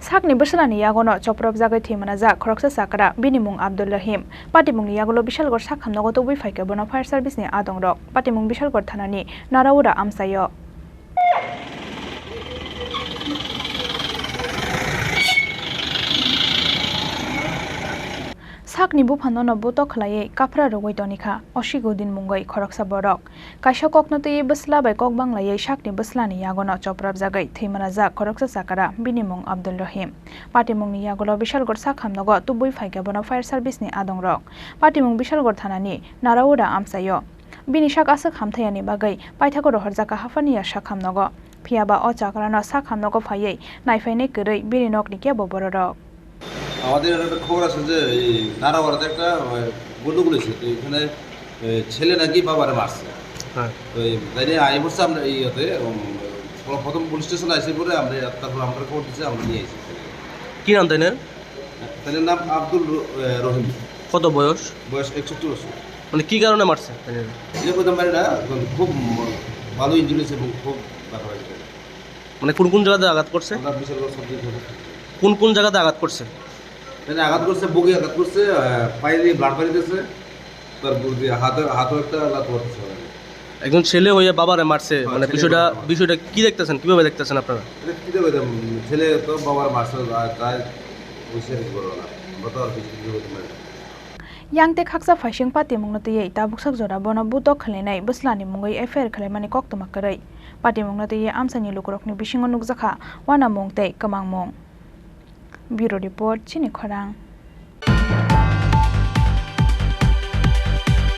sakni beslani yagono choprop jagai thimana ja khoroksa sakara binimung Abdul Rahim patimung yagolo bishalgor sakhamnago to bui faike bono fire service ni adongrok patimung bishalgor thanani naraura amsayo sakni bufanono boto khlai kapra rogoi tonika osigudin mungai khoroksa borok kaisa koknotui besla bai kok banglai sakni beslani yagono choprap jagai thimana ja khoroksa sakara binimung Abdul Rahim patimungni yagolo bishalgor sakhamnago tubui faike bono fire service ni adongrok patimung bishalgor thanani naraura amsayo bini sak asak hamthayani bagai paithako rohorjaka hafaniya sakhamnago phiaba o chakrano sakhamnago phaiye naifhaine korei birinokni ke bobororok আমাদের একটা খবর আছে যে এই নারাওয়াড়াতে একটা গন্ডগোল হয়েছে তো এখানে ছেলে নাকি বাবারে মারছে হ্যাঁ তো তাই নিয়ে আই বছর আমরা এইতে প্রথম পুলিশ স্টেশনে আসে পরে আমরা তারপর আমরা খবর দিচ্ছি আমরা নিয়ে এসেছি কি নাম তাই তাদের নাম আব্দুল রহিম কত বয়স 61 বছর মানে কি কারণে মারছে এটা প্রথম বাড়িটা খুব ভালো ইঞ্জুরি হয়েছে এবং খুব ব্যথা হয়েছে মানে কোন কোন জায়গাতে আঘাত করছে কোন কোন জায়গাতে আঘাত করছে আঘাত করছে বুকে আঘাত করছে পায়ে দিয়ে ব্লাড পাইতেছে তারপর দিয়ে হাতও একটা লাত করতেছে একজন ছেলে হয়ে বাবারে মারছে মানে বিষয়টা কি দেখতেছেন কিভাবে দেখতেছেন আপনারা কি দেখবে ছেলে তো বাবার মারছে তাই বুঝে বড় না বড় আর কিছু হতে পারে yangte khaksa phasing patimung no tei tabuksak jora bono butok khlenai beslani mungai affair khlemani koktoma karai patimung no tei amsani lukurokni bisingo nukjakha wana mungtei kamang mung bureau report chini khorang